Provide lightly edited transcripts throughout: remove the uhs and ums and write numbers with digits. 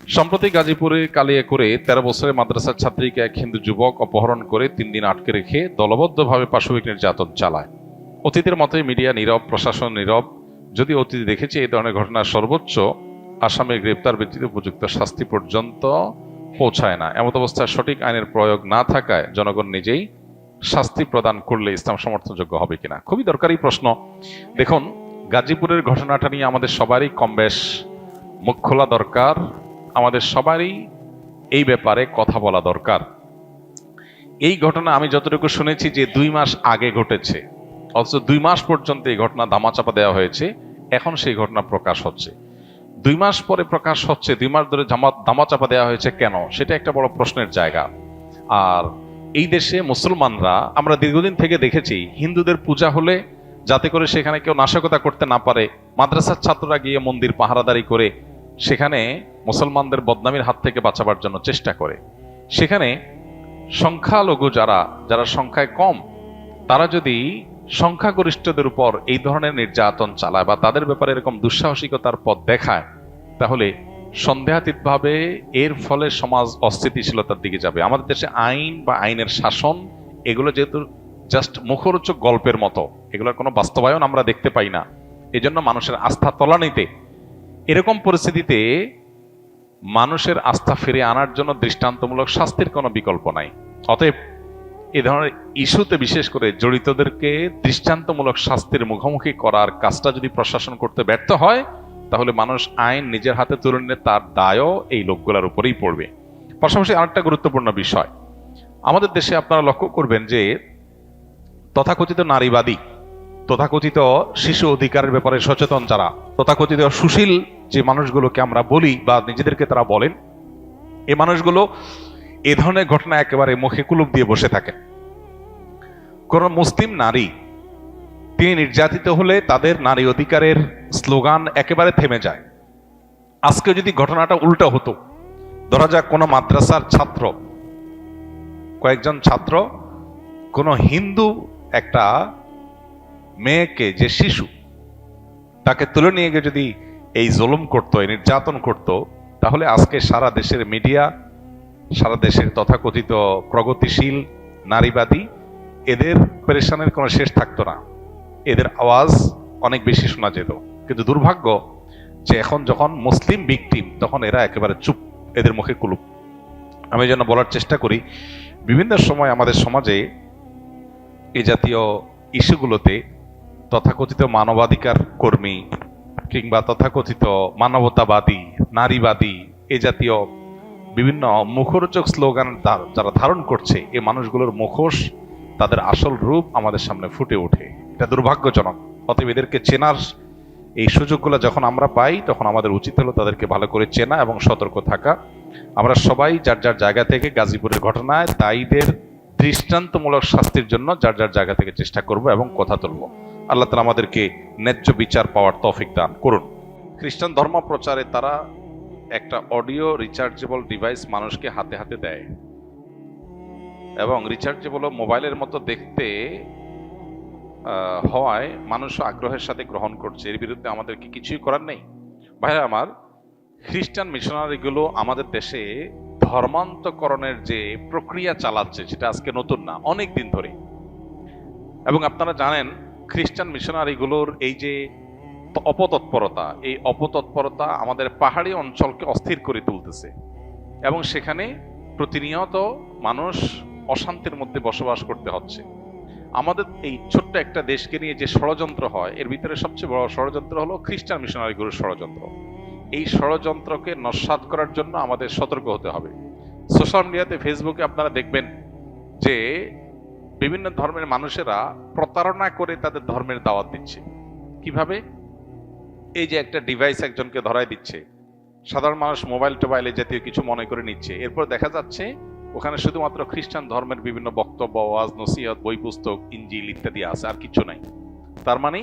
সম্প্রতি গাজীপুরে কালিয়াকৈরে 13 বছরের মাদ্রাসার ছাত্রীকে এক হিন্দু যুবক অপহরণ করে 3 দিন আটকে রেখে দলবদ্ধভাবে পাশবিক নির্যাতন চালায়। অতীতের মতোই মিডিয়া নীরব, প্রশাসন নীরব। যদি অতীতে দেখেছি এই ধরনের ঘটনা সর্বোচ্চ আসামির গ্রেপ্তার ব্যতীত উপযুক্ত শাস্তি পর্যন্ত পৌঁছায় না। এমত অবস্থায় সঠিক আইনের প্রয়োগ না থাকায় জনগণ নিজেই শাস্তি প্রদান করলে ইসলাম সমর্থনযোগ্য হবে কিনা, খুবই দরকারি প্রশ্ন। দেখুন, গাজীপুরের ঘটনাটা নিয়ে আমাদের সবারই কম বেশ মুখ খোলা দরকার, আমাদের সবারই এই ব্যাপারে কথা বলা দরকার। এই ঘটনা আমি যতটুকু শুনেছি যে 2 মাস আগে ঘটেছে, অথচ 2 মাস পর্যন্ত এই ঘটনা ধামাচাপা দেওয়া হয়েছে। এখন সেই ঘটনা প্রকাশ হচ্ছে, 2 মাস পরে প্রকাশ হচ্ছে। 2 মাস ধরে ধামাচাপা দেওয়া হয়েছে কেন, সেটা একটা বড় প্রশ্নের জায়গা। আর এই দেশে মুসলমানরা, আমরা দীর্ঘদিন থেকে দেখেছি, হিন্দুদের পূজা হলে যাতে করে সেখানে কেউ নাশকতা করতে না পারে, মাদ্রাসার ছাত্ররা গিয়ে মন্দির পাহারাদারি করে সেখানে মুসলমানদের বদনামির হাত থেকে বাঁচাবার জন্য চেষ্টা করে। সেখানে সংখ্যালঘু যারা সংখ্যায় কম, তারা যদি সংখ্যাগরিষ্ঠদের উপর এই ধরনের নির্যাতন চালায় বা তাদের ব্যাপারে এরকম দুঃসাহসিকতার পথ দেখায়, তাহলে সন্দেহাতীতভাবে এর ফলে সমাজ অস্থিতিশীলতার দিকে যাবে। আমাদের দেশে আইন বা আইনের শাসন এগুলো যেহেতু জাস্ট মুখরোচক গল্পের মতো, এগুলোর কোনো বাস্তবায়ন আমরা দেখতে পাই না। এজন্য মানুষের আস্থা তলানিতে। এরকম পরিস্থিতিতে মানুষের আস্থা ফিরিয়ে আনার জন্য দৃষ্টান্তমূলক শাস্তির কোনো বিকল্প নাই। অতএব এ ধরনের ইস্যুতে বিশেষ করে জড়িতদেরকে দৃষ্টান্তমূলক শাস্তির মুখোমুখি করার কাজটা যদি প্রশাসন করতে ব্যর্থ হয়, তাহলে মানুষ আইন নিজের হাতে তুলে নিলে তার দায়ও এই লোকগুলোর উপরেই পড়বে। পাশাপাশি আরেকটা গুরুত্বপূর্ণ বিষয়, আমাদের দেশে আপনারা লক্ষ্য করবেন যে তথাকথিত নারীবাদী, তথাকথিত শিশু অধিকারের ব্যাপারে সচেতন যারা, তথাকথিত সুশীল যে মানুষগুলোকে আমরা বলি বা নিজেদেরকে তারা বলেন, এই মানুষগুলো এ ধরনের ঘটনা একেবারে মুখে কুলুপ দিয়ে বসে থাকেন। কোন মুসলিম নারী তিনি নির্যাতিত হলে তাদের নারী অধিকারের স্লোগান একেবারে থেমে যায়। আজকে যদি ঘটনাটা উল্টো হতো, ধরা যাক কোনো মাদ্রাসার ছাত্র, কয়েকজন ছাত্র কোন হিন্দু একটা মেয়েকে, যে শিশু, তাকে তুলে নিয়ে গিয়ে যদি এই জুলুম করতো, এই নির্যাতন করতো, তাহলে আজকে সারা দেশের মিডিয়া, সারা দেশের তথাকথিত প্রগতিশীল নারীবাদী, এদের পেরেশানের কোনো শেষ থাকতো না, এদের আওয়াজ অনেক বেশি শোনা যেত। কিন্তু দুর্ভাগ্য যে এখন যখন মুসলিম ভিকটিম, তখন এরা একেবারে চুপ, এদের মুখে কুলুপ। আমি যেন বলার চেষ্টা করি, বিভিন্ন সময় আমাদের সমাজে এই জাতীয় ইস্যুগুলোতে তথাকথিত মানবাধিকার কর্মী কিংবা তথাকথিত মানবতাবাদী, নারীবাদী, এ জাতীয় বিভিন্ন মুখরোচক স্লোগান যারা ধারণ করছে, এই মানুষগুলোর মুখোশ, তাদের আসল রূপ আমাদের সামনে ফুটে ওঠে। এটা দুর্ভাগ্যজনক। অতএব এদেরকে চেনার এই সুযোগগুলো যখন আমরা পাই, তখন আমাদের উচিত হলো তাদেরকে ভালো করে চেনা এবং সতর্ক থাকা। আমরা সবাই যার যার জায়গা থেকে গাজীপুরের ঘটনায় দায়ীদের দৃষ্টান্তমূলক শাস্তির জন্য যার যার জায়গা থেকে চেষ্টা করব এবং কথা তুলব। আল্লাহ তাআলা আমাদেরকে ন্যায্য বিচার পাওয়ার তৌফিক দান করুন। খ্রিস্টান ধর্ম প্রচারে তারা একটা অডিও রিচার্জেবল ডিভাইস মানুষকে হাতে হাতে দেয়, এবং রিচার্জেবল মোবাইলের মতো দেখতে হওয়ায় মানুষ আগ্রহের সাথে গ্রহণ করছে। এর বিরুদ্ধে আমাদের কি কিছুই করার নেই? ভাইরা আমার, খ্রিস্টান মিশনারিগুলো আমাদের দেশে ধর্মান্তকরণের যে প্রক্রিয়া চালাচ্ছে, সেটা আজকে নতুন না, অনেক দিন ধরে। এবং আপনারা জানেন, খ্রিস্টান মিশনারিগুলোর এই যে অপতৎপরতা, এই অপতৎপরতা আমাদের পাহাড়ি অঞ্চলকে অস্থির করে তুলতেছে, এবং সেখানে প্রতিনিয়ত মানুষ অশান্তির মধ্যে বসবাস করতে হচ্ছে। আমাদের এই ছোট্ট একটা দেশকে নিয়ে যে ষড়যন্ত্র হয়, এর ভিতরে সবচেয়ে বড় ষড়যন্ত্র হলো খ্রিস্টান মিশনারিগুলোর ষড়যন্ত্র। এই ষড়যন্ত্রকে নস্যাৎ করার জন্য আমাদের সতর্ক হতে হবে। সোশ্যাল মিডিয়াতে, ফেসবুকে আপনারা দেখবেন যে বিভিন্ন ধর্মের মানুষেরা প্রতারণা করে তাদের ধর্মের দাওয়াত দিচ্ছে। কিভাবে? এই যে একটা ডিভাইস একজনকে ধরায় দিচ্ছে, সাধারণ মানুষ মোবাইল টোবাইলে জাতীয় কিছু মনে করে নিচ্ছে, এরপর দেখা যাচ্ছে ওখানে শুধুমাত্র খ্রিস্টান ধর্মের বিভিন্ন বক্তব্য, ওয়াজ, নসিহত, বই পুস্তক, ইনজিল ইত্যাদি আছে, আর কিছু নাই। তার মানে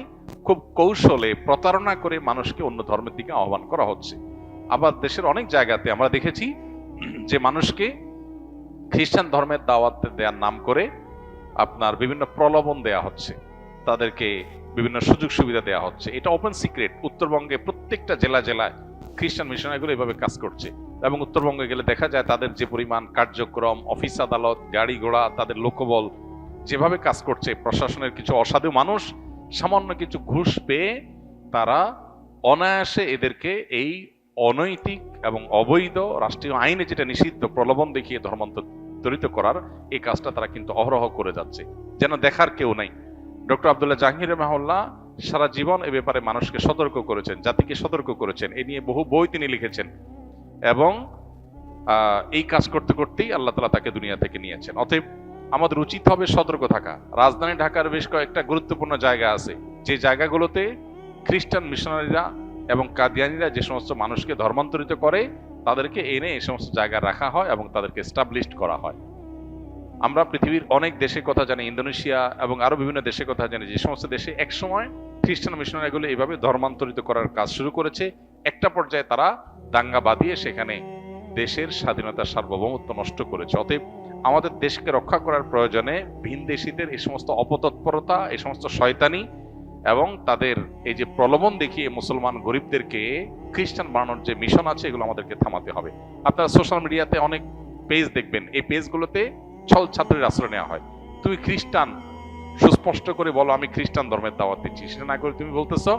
খুব কৌশলে প্রতারণা করে মানুষকে অন্য ধর্মের দিকে আহ্বান করা হচ্ছে। আবার দেশের অনেক জায়গাতে আমরা দেখেছি যে মানুষকে খ্রিস্টান ধর্মের দাওয়াত দেওয়ার নাম করে আপনার বিভিন্ন প্রলোভন দেয়া হচ্ছে, তাদেরকে বিভিন্ন সুযোগ সুবিধা দেওয়া হচ্ছে। এটা ওপেন সিক্রেট, উত্তরবঙ্গে প্রত্যেকটা জেলায় খ্রিস্টান মিশনারিগুলো এভাবে কাজ করছে। এবং উত্তরবঙ্গে গেলে দেখা যায় তাদের যে পরিমাণ কার্যক্রম, অফিস আদালত, গাড়ি ঘোড়া, তাদের লোকবল যেভাবে কাজ করছে, প্রশাসনের কিছু অসাধু মানুষ সামান্য কিছু ঘুষ পেয়ে তারা অনায়াসে এদেরকে এই অনৈতিক এবং অবৈধ রাষ্ট্রীয় আইনে যেটা নিষিদ্ধ প্রলোভন দেখিয়ে ধর্মান্তরিত করার এই কাজটা তারা কিন্তু অহরহ করে যাচ্ছে, যেন দেখার কেউ নাই। ডক্টর আব্দুল্লাহ জাহাঙ্গীর রাহিমাহুল্লাহ সারা জীবন এ ব্যাপারে মানুষকে সতর্ক করেছেন, জাতিকে সতর্ক করেছেন, এ নিয়ে বহু বই তিনি লিখেছেন এবং এই কাজ করতে করতেই আল্লাহ তাআলা তাকে দুনিয়া থেকে নিয়েছেন। অতএব আমাদের উচিত হবে সতর্ক থাকা। রাজধানী ঢাকার বেশ কয়েকটা গুরুত্বপূর্ণ জায়গা আছে, যে জায়গাগুলোতে খ্রিস্টান মিশনারিরা এবং কাদিয়ানীরা যে সমস্ত মানুষকে ধর্মান্তরিত করে তাদেরকে এনে এই সমস্ত জায়গায় রাখা হয় এবং তাদেরকে এস্টাবলিশড করা হয়। আমরা পৃথিবীর অনেক দেশের কথা জানি, ইন্দোনেশিয়া এবং আরো বিভিন্ন দেশের কথা জানি, যে সমস্ত দেশে একসময় খ্রিস্টান মিশনারিগুলো এইভাবে ধর্মান্তরিত করার কাজ শুরু করেছে। একটা পর্যায়ে তারা দাঙ্গা বাঁধিয়ে সেখানে দেশের স্বাধীনতার সার্বভৌমত্ব নষ্ট করেছে। অতএব আমাদের দেশকে রক্ষা করার প্রয়োজনে ভিনদেশীদের এই সমস্ত অপতৎপরতা, এই সমস্ত শয়তানি এবং তাদের এই যে প্রলোভন দেখিয়ে মুসলমান গরিবদেরকে খ্রিস্টান বানানোর যে মিশন আছে, এগুলো আমাদেরকে থামাতে হবে। আপনারা সোশ্যাল মিডিয়াতে অনেক পেজ দেখবেন, এই পেজগুলোতে ছল ছাত্রের আশ্রয় নেওয়া হয়। তুমি খ্রিস্টান, সুস্পষ্ট করে বলো আমি খ্রিস্টান ধর্মের দাওয়াত দিচ্ছি, সেটা না করে তুমি বলতেছো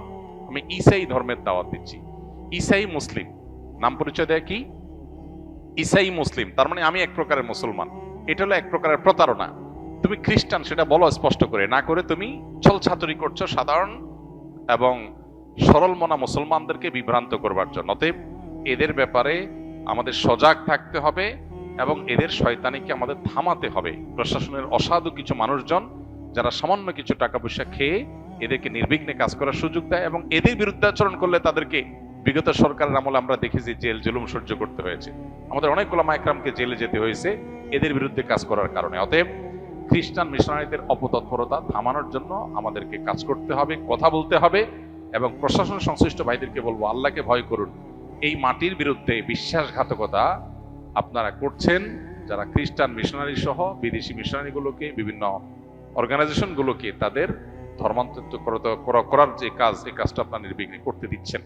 আমি ঈসাই ধর্মের দাওয়াত দিচ্ছি। ঈসাই মুসলিম নাম পরিচয় দেয় কি? ঈসাই মুসলিম, তার মানে আমি এক প্রকারের মুসলমান। এটা হলো এক প্রকারের প্রতারণা। তুমি খ্রিস্টান সেটা বলো স্পষ্ট করে, না করে তুমি ছল ছাতুরি করছো সাধারণ এবং সরল মনা মুসলমানদেরকে বিভ্রান্ত করবার জন্য। অতএব এদের ব্যাপারে আমাদের সজাগ থাকতে হবে এবং এদের শয়তানিকে আমাদের থামাতে হবে। প্রশাসনের অসাধু কিছু মানুষজন যারা সামান্য কিছু টাকা পয়সা খেয়ে এদেরকে নির্বিঘ্নে কাজ করার সুযোগ দেয় এবং এদের বিরুদ্ধে আচরণ করলে তাদেরকে বিগত সরকারের আমলে আমরা দেখেছি জেল জুলুম সহ্য করতে হয়েছে। আমাদের অনেক ওলামা একরামকে জেলে যেতে হয়েছে এদের বিরুদ্ধে কাজ করার কারণে। অতএব খ্রিস্টান মিশনারিদের অপতৎপরতা থামানোর জন্য আমাদেরকে কাজ করতে হবে, কথা বলতে হবে এবং প্রশাসন সংশ্লিষ্ট ভাইদেরকে বলবো আল্লাহকে ভয় করুন। এই মাটির বিরুদ্ধে বিশ্বাসঘাতকতা আপনারা করছেন, যারা খ্রিস্টান মিশনারি সহ বিদেশি মিশনারিগুলোকে, বিভিন্ন অর্গানাইজেশনগুলোকে তাদের ধর্মান্তরিত করার যে কাজ, এই কাজটা আপনারা নির্বিঘ্নে করতে দিচ্ছেন।